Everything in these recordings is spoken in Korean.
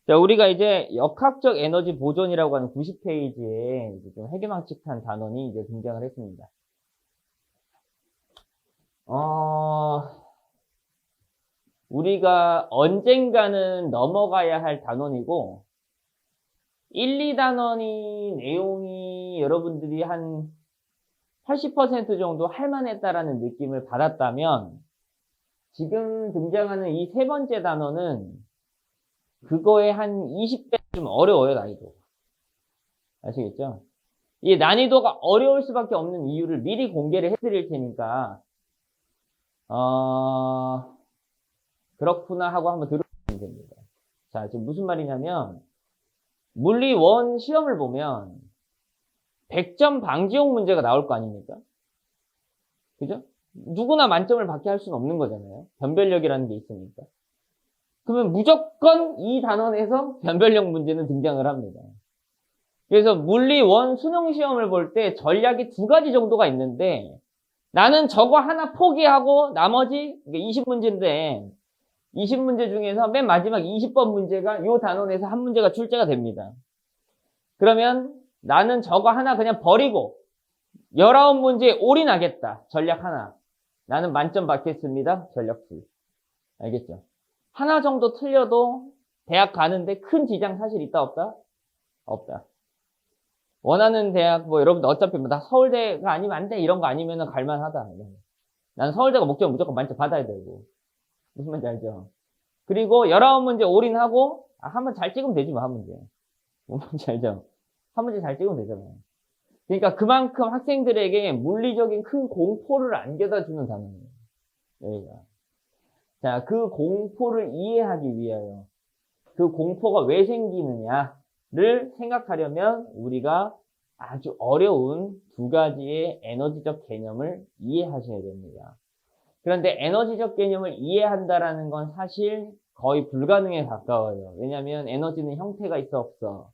자, 우리가 이제 역학적 에너지 보존이라고 하는 90페이지에 이제 좀 해괴망측한 단원이 이제 등장을 했습니다. 우리가 언젠가는 넘어가야 할 단원이고, 1, 2단원이 내용이 여러분들이 한 80% 정도 할만했다라는 느낌을 받았다면, 지금 등장하는 이 세 번째 단원은 그거의 한 20배 좀 어려워요, 난이도. 아시겠죠? 이 난이도가 어려울 수밖에 없는 이유를 미리 공개를 해드릴 테니까, 그렇구나 하고 한번 들어보시면 됩니다. 자, 지금 무슨 말이냐면, 물리 원 시험을 보면 100점 방지용 문제가 나올 거 아닙니까? 그죠? 누구나 만점을 받게 할 수는 없는 거잖아요. 변별력이라는 게 있으니까. 그러면 무조건 이 단원에서 변별력 문제는 등장을 합니다. 그래서 물리 원 수능 시험을 볼 때 전략이 두 가지 정도가 있는데 나는 저거 하나 포기하고 나머지 20문제인데 20문제 중에서 맨 마지막 20번 문제가 이 단원에서 한 문제가 출제가 됩니다. 그러면 나는 저거 하나 그냥 버리고 19문제에 올인하겠다. 전략 하나. 나는 만점 받겠습니다. 전략 둘. 알겠죠? 하나 정도 틀려도 대학 가는데 큰 지장 사실 있다 없다? 없다. 원하는 대학 뭐 여러분들 어차피 나 서울대가 아니면 안 돼. 이런 거 아니면 갈만하다. 나는 서울대가 목적은 무조건 만점 받아야 되고. 무슨 말인지 알죠? 그리고 19문제 올인하고 한번 잘 찍으면 되지 뭐 한 문제. 뭔 말인지 알죠? 한 문제 잘 찍으면 되잖아요. 그러니까 그만큼 학생들에게 물리적인 큰 공포를 안겨다 주는 단어예요. 여기가. 자, 그 공포를 이해하기 위하여 그 공포가 왜 생기느냐를 생각하려면 우리가 아주 어려운 두 가지의 에너지적 개념을 이해하셔야 됩니다. 그런데 에너지적 개념을 이해한다라는 건 사실 거의 불가능에 가까워요. 왜냐하면 에너지는 형태가 있어 없어.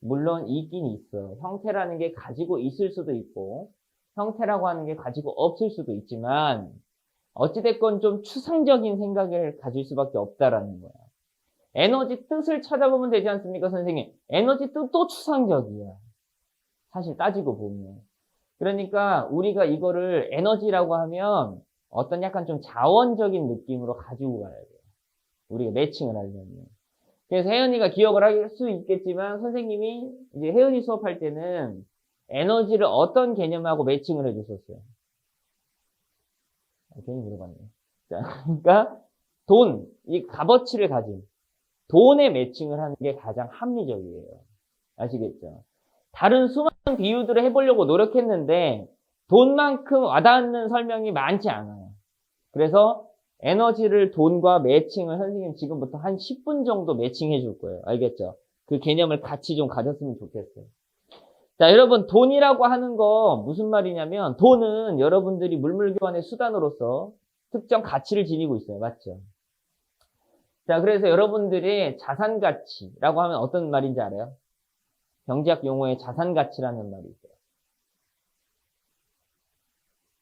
물론 있긴 있어. 형태라는 게 가지고 있을 수도 있고 형태라고 하는 게 가지고 없을 수도 있지만 어찌됐건 좀 추상적인 생각을 가질 수밖에 없다라는 거야. 에너지 뜻을 찾아보면 되지 않습니까, 선생님? 에너지 뜻도 추상적이야. 사실 따지고 보면. 그러니까 우리가 이거를 에너지라고 하면 어떤 약간 좀 자원적인 느낌으로 가지고 가야 돼요. 우리가 매칭을 하려면. 그래서 혜연이가 기억을 할 수 있겠지만 선생님이 이제 혜연이 수업할 때는 에너지를 어떤 개념하고 매칭을 해줬었어요. 괜히 물어봤네. 자, 그러니까 돈, 이 값어치를 가진 돈에 매칭을 하는 게 가장 합리적이에요. 아시겠죠? 다른 수많은 비유들을 해보려고 노력했는데 돈만큼 와닿는 설명이 많지 않아요. 그래서 에너지를 돈과 매칭을 선생님 지금부터 한 10분 정도 매칭해 줄 거예요. 알겠죠? 그 개념을 같이 좀 가졌으면 좋겠어요. 자, 여러분 돈이라고 하는 거 무슨 말이냐면 돈은 여러분들이 물물교환의 수단으로서 특정 가치를 지니고 있어요. 맞죠? 자, 그래서 여러분들이 자산 가치라고 하면 어떤 말인지 알아요? 경제학 용어에 자산 가치라는 말이 있어요.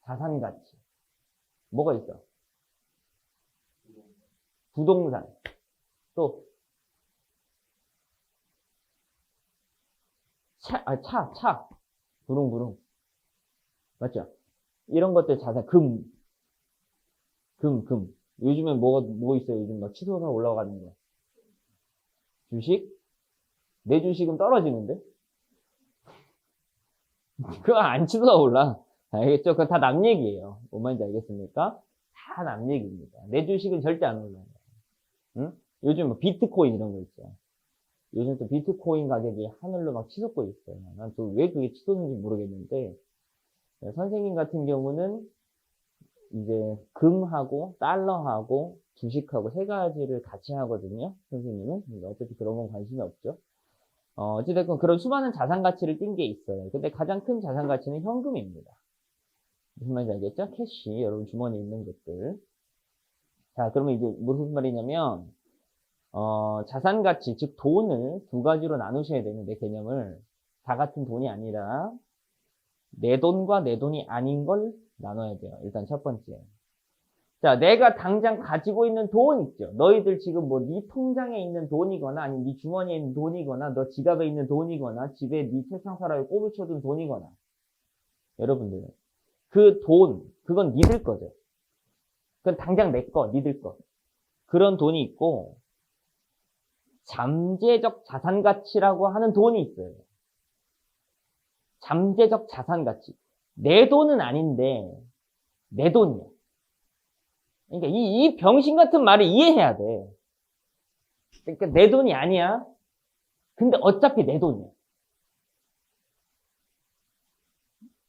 자산 가치. 뭐가 있어? 부동산. 또 차. 부릉부릉. 맞죠? 이런 것들 자산, 금. 요즘엔 뭐 있어요? 요즘 막 치솟아 올라가는 거. 주식? 내 주식은 떨어지는데? 그거 안 치솟아 올라. 알겠죠? 그거 다 남 얘기예요. 뭔 말인지 알겠습니까? 다 남 얘기입니다. 내 주식은 절대 안 올라요. 응? 요즘 뭐 비트코인 이런 거 있죠. 요즘 또 비트코인 가격이 하늘로 막 치솟고 있어요. 난 또 왜 그게 치솟는지 모르겠는데, 선생님 같은 경우는 이제 금하고 달러하고 주식하고 세 가지를 같이 하거든요. 선생님은. 근데 어차피 그런 건 관심이 없죠. 어찌됐건 그런 수많은 자산 가치를 띈 게 있어요. 근데 가장 큰 자산 가치는 현금입니다. 무슨 말인지 알겠죠? 캐시, 여러분 주머니에 있는 것들. 자, 그러면 이제 무슨 말이냐면, 자산 가치, 즉 돈을 두 가지로 나누셔야 되는데 개념을 다 같은 돈이 아니라 내 돈과 내 돈이 아닌 걸 나눠야 돼요. 일단 첫 번째. 자, 내가 당장 가지고 있는 돈 있죠. 너희들 지금 뭐 네 통장에 있는 돈이거나 아니면 네 주머니에 있는 돈이거나 너 지갑에 있는 돈이거나 집에 네 책상사라에 꼽을 쳐둔 돈이거나 여러분들 그 돈, 그건 니들 거죠. 그건 당장 내 거, 니들 거. 그런 돈이 있고 잠재적 자산 가치라고 하는 돈이 있어요. 잠재적 자산 가치. 내 돈은 아닌데 내 돈이야. 그러니까 이 병신 같은 말을 이해해야 돼. 그러니까 내 돈이 아니야. 근데 어차피 내 돈이야.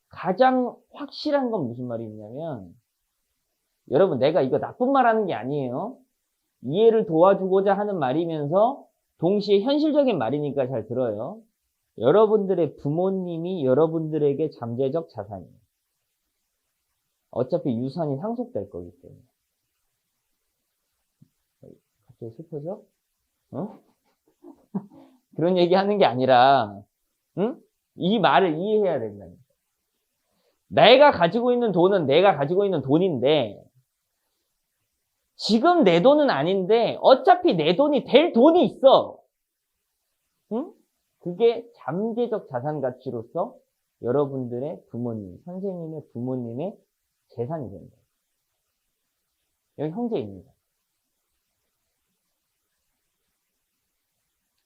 가장 확실한 건 무슨 말이냐면 여러분 내가 이거 나쁜 말 하는 게 아니에요. 이해를 도와주고자 하는 말이면서 동시에 현실적인 말이니까 잘 들어요. 여러분들의 부모님이 여러분들에게 잠재적 자산이에요. 어차피 유산이 상속될 거기 때문에. 갑자기 슬퍼져? 어? 그런 얘기 하는 게 아니라, 응? 이 말을 이해해야 된다니까. 내가 가지고 있는 돈은 내가 가지고 있는 돈인데, 지금 내 돈은 아닌데, 어차피 내 돈이 될 돈이 있어. 응? 그게 잠재적 자산 가치로서 여러분들의 부모님, 선생님의 부모님의 재산이 됩니다. 여기 형제입니다.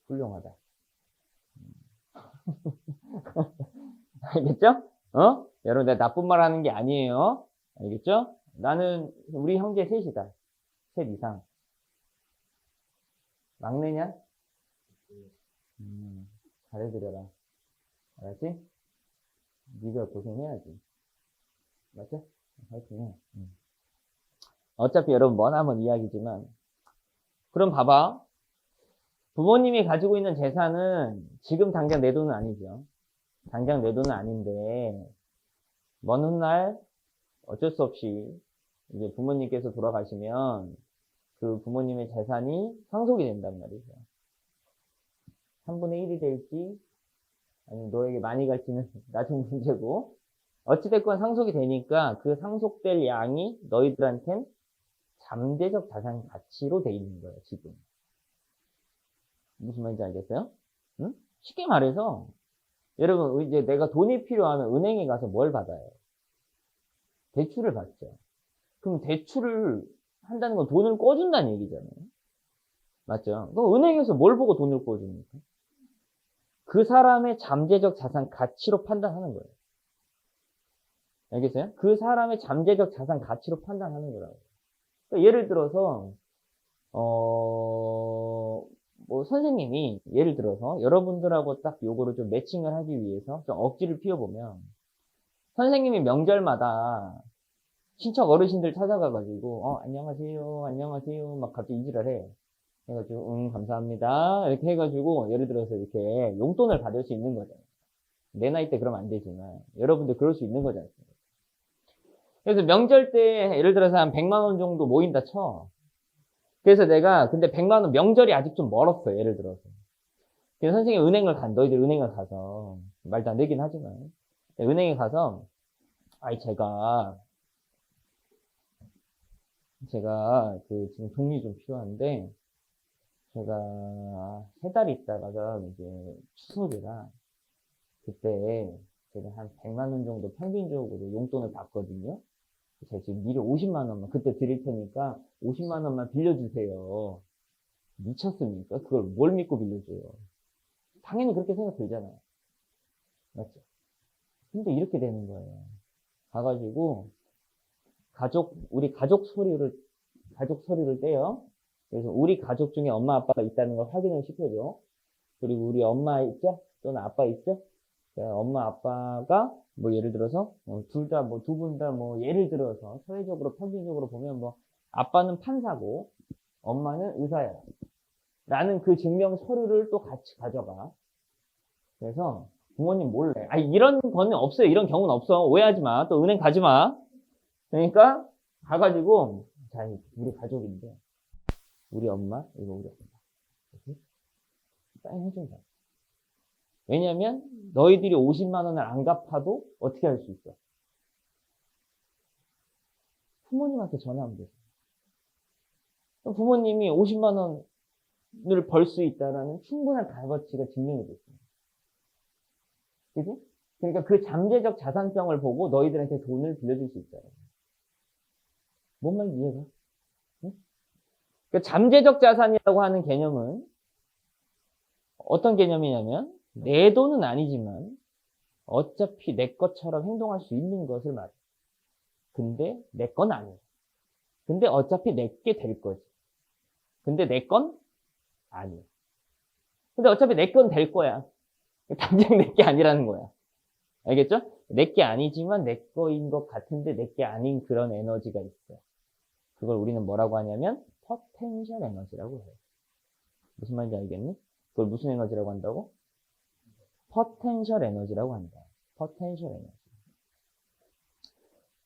훌륭하다. 알겠죠? 여러분, 내가 나쁜 말 하는 게 아니에요. 알겠죠? 나는, 우리 형제 셋이다. 셋 이상. 막내냐? 잘해드려라. 알았지? 네가 고생해야지. 맞죠? 화이팅해. 어차피 여러분 머나먼 이야기지만 그럼 봐봐. 부모님이 가지고 있는 재산은 지금 당장 내 돈은 아니죠. 당장 내 돈은 아닌데 먼 훗날 어쩔 수 없이 이제 부모님께서 돌아가시면 그 부모님의 재산이 상속이 된단 말이죠. 3분의 1이 될지 아니면 너에게 많이 갈지는 나중 문제고 어찌됐건 상속이 되니까 그 상속될 양이 너희들한텐 잠재적 자산 가치로 돼 있는 거예요, 지금. 무슨 말인지 알겠어요? 응? 쉽게 말해서, 여러분, 이제 내가 돈이 필요하면 은행에 가서 뭘 받아요? 대출을 받죠. 그럼 대출을 한다는 건 돈을 꿔준다는 얘기잖아요. 맞죠? 그럼 은행에서 뭘 보고 돈을 꿔줍니까? 그 사람의 잠재적 자산 가치로 판단하는 거예요. 알겠어요? 그 사람의 잠재적 자산 가치로 판단하는 거라고. 그러니까 예를 들어서, 뭐, 선생님이, 예를 들어서, 여러분들하고 딱 요거를 좀 매칭을 하기 위해서 좀 억지를 피워보면, 선생님이 명절마다 친척 어르신들 찾아가가지고, 안녕하세요, 안녕하세요, 막 갑자기 이지랄 해. 해가지고, 감사합니다. 이렇게 해가지고, 예를 들어서 이렇게 용돈을 받을 수 있는 거잖아요. 내 나이 때 그러면 안 되지만, 여러분들 그럴 수 있는 거잖아요. 그래서 명절 때 예를 들어서 한 100만 원 정도 모인다 쳐. 그래서 내가 근데 100만 원 명절이 아직 좀 멀었어. 예를 들어서. 그래서 선생님이 은행을 너희들 은행을 가서 말도 안 되긴 하지만 은행에 가서 제가 그 지금 돈이 좀 필요한데 제가 3달 있다가가 이제 추석이라 그때 제가 한 100만 원 정도 평균적으로 용돈을 받거든요. 제가 지금 미리 50만 원만 그때 드릴 테니까 50만 원만 빌려주세요. 미쳤습니까? 그걸 뭘 믿고 빌려줘요? 당연히 그렇게 생각 들잖아요. 맞죠? 근데 이렇게 되는 거예요. 가가지고 우리 가족 서류를 떼요. 그래서 우리 가족 중에 엄마 아빠가 있다는 걸 확인을 시켜줘. 그리고 우리 엄마 있죠? 또는 아빠 있죠? 엄마 아빠가 뭐 예를 들어서 둘 다 뭐 두 분 다 뭐 예를 들어서 사회적으로 평균적으로 보면 뭐 아빠는 판사고 엄마는 의사야 라는 그 증명 서류를 또 같이 가져가. 그래서 부모님 몰래 이런 거는 없어요. 이런 경우는 없어. 오해하지 마. 또 은행 가지 마. 그러니까 가가지고 자 우리 가족인데 우리 엄마 이거 우리 엄마 이렇게 사인해준다. 왜냐면 너희들이 50만 원을 안 갚아도 어떻게 할 수 있어? 부모님한테 전화하면 되죠. 부모님이 50만 원을 벌 수 있다라는 충분한 값어치가 증명이 됐습니다. 그지? 그러니까 그 잠재적 자산성을 보고 너희들한테 돈을 빌려줄 수 있다. 뭔 말인지 이해가? 응? 그러니까 잠재적 자산이라고 하는 개념은 어떤 개념이냐면 내 돈은 아니지만 어차피 내 것처럼 행동할 수 있는 것을 말해. 근데 내 건 아니야. 근데 어차피 내게 될 거지. 근데 내 건 아니야. 근데 어차피 내 건 될 거야. 당장 내 게 아니라는 거야. 알겠죠? 내 게 아니지만 내 거인 것 같은데 내 게 아닌 그런 에너지가 있어. 그걸 우리는 뭐라고 하냐면 포텐셜 에너지라고 해요. 무슨 말인지 알겠니? 그걸 무슨 에너지라고 한다고? 포텐셜 에너지라고 한다. 포텐셜 에너지.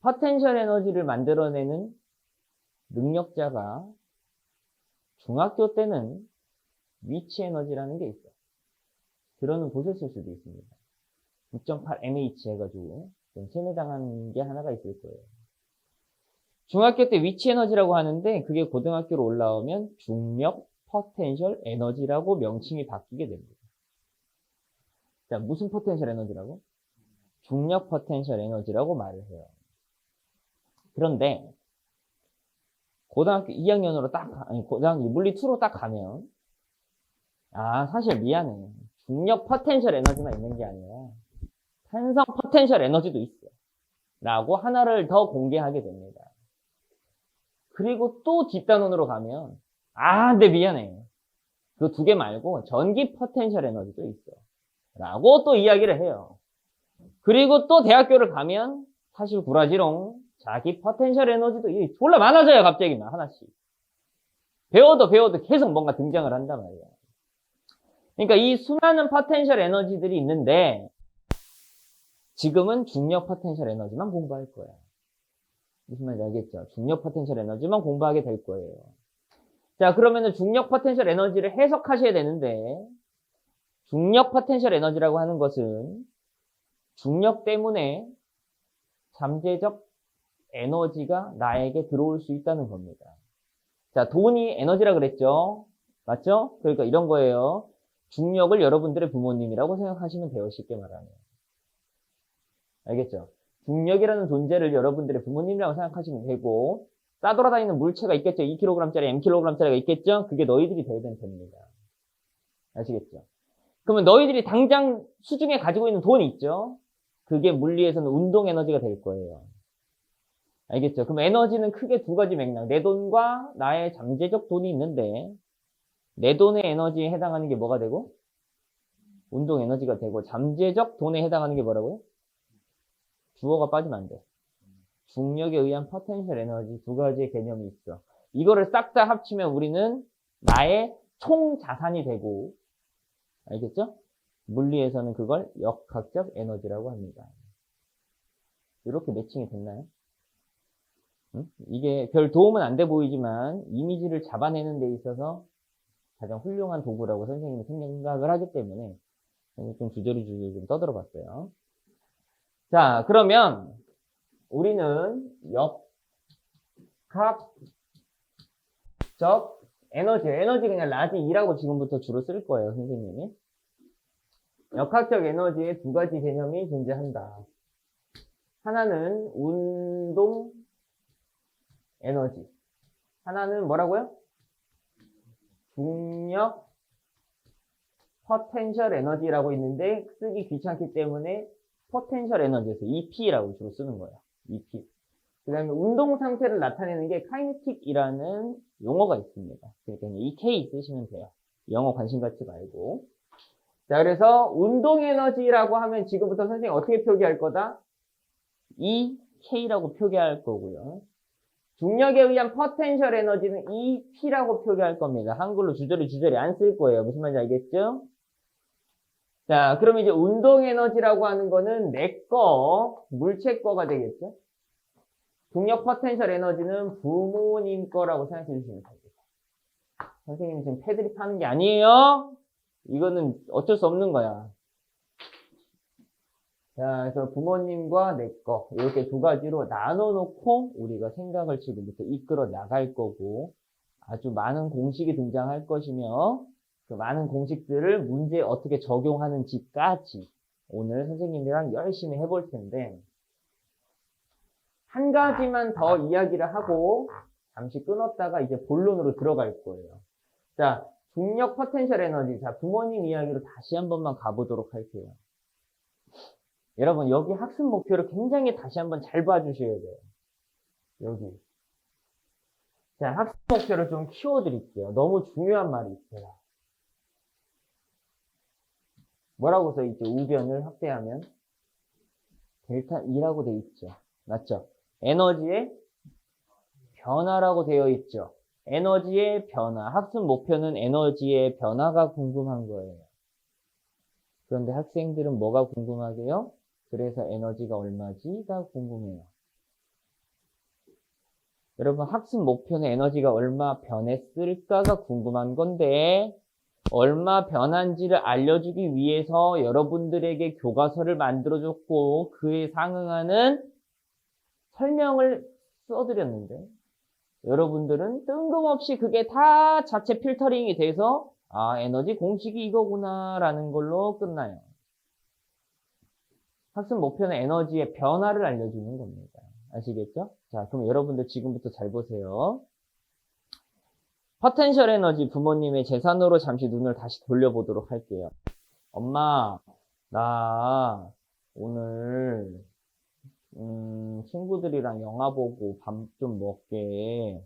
포텐셜 에너지를 만들어내는 능력자가 중학교 때는 위치 에너지라는 게 있어요. 들어는 보셨을 수도 있습니다. 6.8 mH 해가지고 좀 세뇌당한 게 하나가 있을 거예요. 중학교 때 위치 에너지라고 하는데 그게 고등학교로 올라오면 중력 포텐셜 에너지라고 명칭이 바뀌게 됩니다. 자, 무슨 포텐셜 에너지라고? 중력 포텐셜 에너지라고 말을 해요. 그런데 고등학교 2학년으로 고등학교 물리 2로 딱 가면 사실 미안해. 중력 포텐셜 에너지만 있는 게 아니라 산성 포텐셜 에너지도 있어. 라고 하나를 더 공개하게 됩니다. 그리고 또 뒷단원으로 가면 근데 미안해. 그 두 개 말고 전기 포텐셜 에너지도 있어. 라고 또 이야기를 해요. 그리고 또 대학교를 가면 사실 구라지롱 자기 포텐셜 에너지도 졸라 많아져요. 갑자기 막 하나씩. 배워도 계속 뭔가 등장을 한단 말이야. 그러니까 이 수많은 포텐셜 에너지들이 있는데 지금은 중력 포텐셜 에너지만 공부할 거야. 무슨 말인지 알겠죠? 중력 포텐셜 에너지만 공부하게 될 거예요. 자, 그러면은 중력 포텐셜 에너지를 해석하셔야 되는데 중력 포텐셜 에너지라고 하는 것은 중력 때문에 잠재적 에너지가 나에게 들어올 수 있다는 겁니다. 자, 돈이 에너지라 그랬죠? 맞죠? 그러니까 이런 거예요. 중력을 여러분들의 부모님이라고 생각하시면 돼요. 쉽게 말하면. 알겠죠? 중력이라는 존재를 여러분들의 부모님이라고 생각하시면 되고 싸돌아다니는 물체가 있겠죠? 2kg짜리, mkg짜리가 있겠죠? 그게 너희들이 돼야 됩니다. 아시겠죠? 그러면 너희들이 당장 수중에 가지고 있는 돈이 있죠? 그게 물리에서는 운동 에너지가 될 거예요. 알겠죠? 그럼 에너지는 크게 두 가지 맥락. 내 돈과 나의 잠재적 돈이 있는데 내 돈의 에너지에 해당하는 게 뭐가 되고? 운동 에너지가 되고 잠재적 돈에 해당하는 게 뭐라고요? 주어가 빠지면 안 돼. 중력에 의한 포텐셜 에너지 두 가지의 개념이 있어. 이거를 싹 다 합치면 우리는 나의 총 자산이 되고, 알겠죠? 물리에서는 그걸 역학적 에너지라고 합니다. 이렇게 매칭이 됐나요? 이게 별 도움은 안 돼 보이지만 이미지를 잡아내는 데 있어서 가장 훌륭한 도구라고 선생님이 생각을 하기 때문에 좀 주저리 좀 떠들어 봤어요. 자, 그러면 우리는 역학적 에너지 그냥 라지 2라고 지금부터 주로 쓸 거예요, 선생님이. 역학적 에너지의 두 가지 개념이 존재한다. 하나는 운동 에너지. 하나는 뭐라고요? 중력 포텐셜 에너지라고 있는데 쓰기 귀찮기 때문에 포텐셜 에너지에서 EP라고 주로 쓰는 거예요. EP. 그 다음에 운동 상태를 나타내는 게 카이네틱이라는 용어가 있습니다. 그러니까 EK 쓰시면 돼요. 영어 관심 갖지 말고. 자, 그래서 운동 에너지라고 하면 지금부터 선생님 어떻게 표기할 거다? EK라고 표기할 거고요. 중력에 의한 포텐셜 에너지는 EP라고 표기할 겁니다. 한글로 주저리 안 쓸 거예요. 무슨 말인지 알겠죠? 자, 그럼 이제 운동 에너지라고 하는 거는 내 거, 물체 거가 되겠죠? 중력 포텐셜 에너지는 부모님 거라고 생각해 주시면 됩니다. 선생님 지금 패드립 하는 게 아니에요? 이거는 어쩔 수 없는 거야. 자, 그래서 부모님과 내 거, 이렇게 두 가지로 나눠놓고 우리가 생각을 지금부터 이끌어 나갈 거고, 아주 많은 공식이 등장할 것이며, 그 많은 공식들을 문제에 어떻게 적용하는지까지 오늘 선생님이랑 열심히 해볼 텐데, 한 가지만 더 이야기를 하고, 잠시 끊었다가 이제 본론으로 들어갈 거예요. 자, 중력 포텐셜 에너지. 자, 부모님 이야기로 다시 한 번만 가보도록 할게요. 여러분, 여기 학습 목표를 굉장히 다시 한번 잘 봐주셔야 돼요. 여기. 자, 학습 목표를 좀 키워드릴게요. 너무 중요한 말이 있어요. 뭐라고 써있죠? 우변을 확대하면 델타 E라고 돼 있죠. 맞죠? 에너지의 변화라고 되어 있죠. 에너지의 변화. 학습 목표는 에너지의 변화가 궁금한 거예요. 그런데 학생들은 뭐가 궁금하게요? 그래서 에너지가 얼마지가 궁금해요. 여러분, 학습 목표는 에너지가 얼마 변했을까가 궁금한 건데, 얼마 변한지를 알려주기 위해서 여러분들에게 교과서를 만들어줬고, 그에 상응하는 설명을 써드렸는데, 여러분들은 뜬금없이 그게 다 자체 필터링이 돼서, 아, 에너지 공식이 이거구나, 라는 걸로 끝나요. 학습 목표는 에너지의 변화를 알려주는 겁니다. 아시겠죠? 자, 그럼 여러분들 지금부터 잘 보세요. 포텐셜 에너지 부모님의 재산으로 잠시 눈을 다시 돌려보도록 할게요. 엄마, 나 오늘 친구들이랑 영화 보고 밥 좀 먹게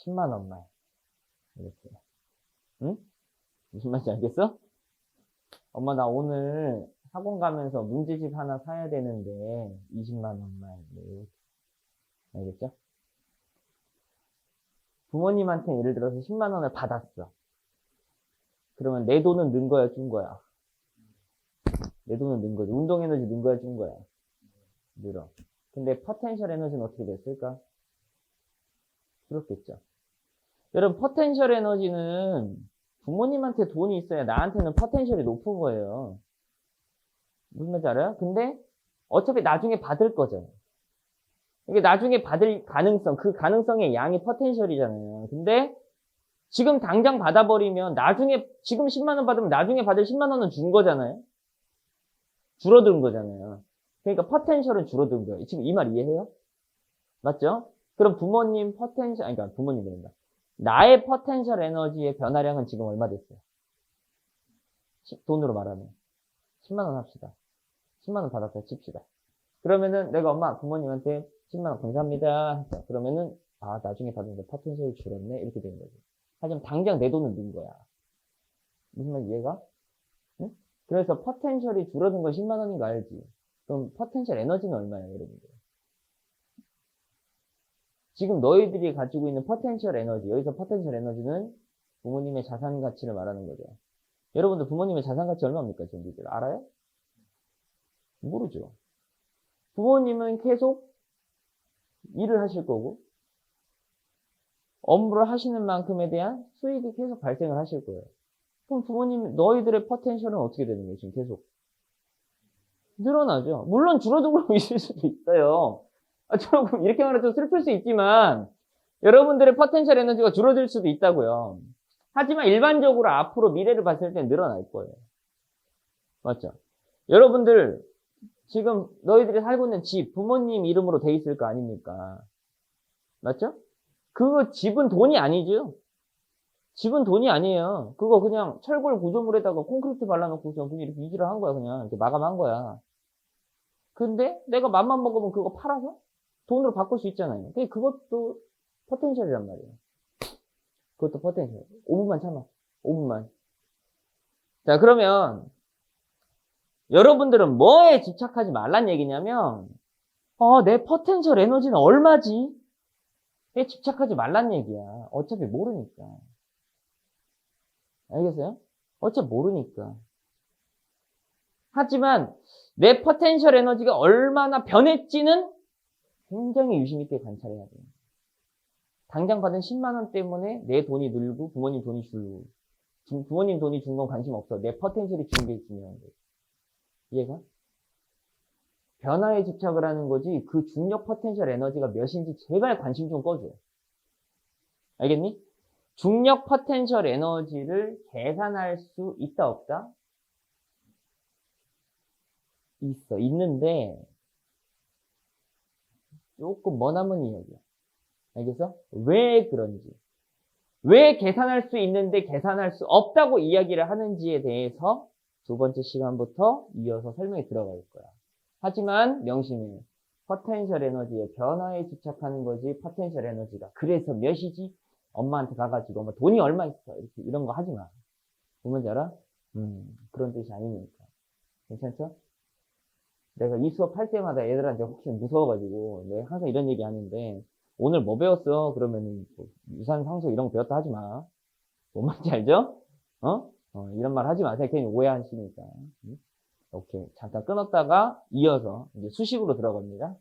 10만 원만. 이렇게. 응? 무슨 말인지 알겠어? 엄마, 나 오늘 학원 가면서 문제집 하나 사야 되는데 20만 원만. 이렇게. 알겠죠? 부모님한테 예를 들어서 10만 원을 받았어. 그러면 내 돈은 는 거야, 준 거야? 내 돈은 는 거지. 운동 에너지 는 거야, 준 거야? 늘어. 근데 포텐셜 에너지는 어떻게 됐을까? 줄었겠죠. 여러분, 포텐셜 에너지는 부모님한테 돈이 있어야 나한테는 포텐셜이 높은 거예요. 무슨 말인지 알아요? 근데 어차피 나중에 받을 거잖아요. 이게 나중에 받을 가능성, 그 가능성의 양이 포텐셜이잖아요. 근데 지금 당장 받아버리면 나중에, 지금 10만 원 받으면 나중에 받을 10만 원은 준 거잖아요. 줄어든 거잖아요. 그러니까 포텐셜은 줄어든 거예요. 지금 이 말 이해해요? 맞죠? 그럼 부모님 포텐셜, 아니, 그러니까 부모님 된다. 나의 포텐셜 에너지의 변화량은 지금 얼마 됐어요? 돈으로 말하면 10만 원 합시다. 10만 원 받았다 칩시다. 그러면은 내가 엄마 부모님한테 10만 원 감사합니다. 그러면은 아, 나중에 받은 포텐셜이 줄었네. 이렇게 되는 거지. 하지만 당장 내 돈은 는 거야. 무슨 말 이해가? 응? 그래서 포텐셜이 줄어든 건 10만 원인 거 알지? 그럼 포텐셜 에너지는 얼마예요, 여러분들? 지금 너희들이 가지고 있는 포텐셜 에너지, 여기서 포텐셜 에너지는 부모님의 자산 가치를 말하는 거죠. 여러분들 부모님의 자산 가치 얼마입니까, 지금 알아요? 모르죠. 부모님은 계속 일을 하실 거고, 업무를 하시는 만큼에 대한 수익이 계속 발생을 하실 거예요. 그럼 부모님, 너희들의 포텐셜은 어떻게 되는 거예요, 지금 계속? 늘어나죠. 물론 줄어들고 있을 수도 있어요. 조금 이렇게 말하면 좀 슬플 수 있지만 여러분들의 포텐셜 에너지가 줄어들 수도 있다고요. 하지만 일반적으로 앞으로 미래를 봤을 때 늘어날 거예요. 맞죠? 여러분들 지금 너희들이 살고 있는 집 부모님 이름으로 돼 있을 거 아닙니까? 맞죠? 그 집은 돈이 아니죠. 집은 돈이 아니에요. 그거 그냥 철골 구조물에다가 콘크리트 발라놓고 그냥 이렇게 유지를 한 거야. 그냥 이렇게 마감한 거야. 근데 내가 맘만 먹으면 그거 팔아서 돈으로 바꿀 수 있잖아요. 그것도 포텐셜이란 말이에요. 그것도 포텐셜. 5분만 참아. 5분만. 자, 그러면 여러분들은 뭐에 집착하지 말란 얘기냐면 내 포텐셜 에너지는 얼마지? 에 집착하지 말란 얘기야. 어차피 모르니까. 알겠어요? 어차피 모르니까. 하지만 내 포텐셜 에너지가 얼마나 변했지는 굉장히 유심 있게 관찰해야 돼요. 당장 받은 10만 원 때문에 내 돈이 늘고 부모님 돈이 줄고 부모님 돈이 준 건 관심 없어. 내 포텐셜이 준 게 중요한 거예요. 이해가? 변화에 집착을 하는 거지 그 중력 포텐셜 에너지가 몇인지 제발 관심 좀 꺼줘. 알겠니? 중력 포텐셜 에너지를 계산할 수 있다 없다? 있어. 있는데 조금 머나먼 이야기야. 알겠어? 왜 그런지. 왜 계산할 수 있는데 계산할 수 없다고 이야기를 하는지에 대해서 두 번째 시간부터 이어서 설명이 들어갈 거야. 하지만 명심해. 포텐셜 에너지의 변화에 집착하는 거지 포텐셜 에너지가. 그래서 몇이지? 엄마한테 가가지고 뭐 돈이 얼마 있어. 이렇게 이런 거 하지 마. 뭔지 알아? 그런 뜻이 아니니까. 괜찮죠? 내가 이 수업 할 때마다 애들한테 혹시 무서워가지고 내가 항상 이런 얘기 하는데 오늘 뭐 배웠어? 그러면은 뭐 유산 상속 이런 거 배웠다 하지 마. 뭔 말인지 알죠? 이런 말 하지 마세요. 괜히 오해하시니까. 오케이. 잠깐 끊었다가 이어서 이제 수식으로 들어갑니다.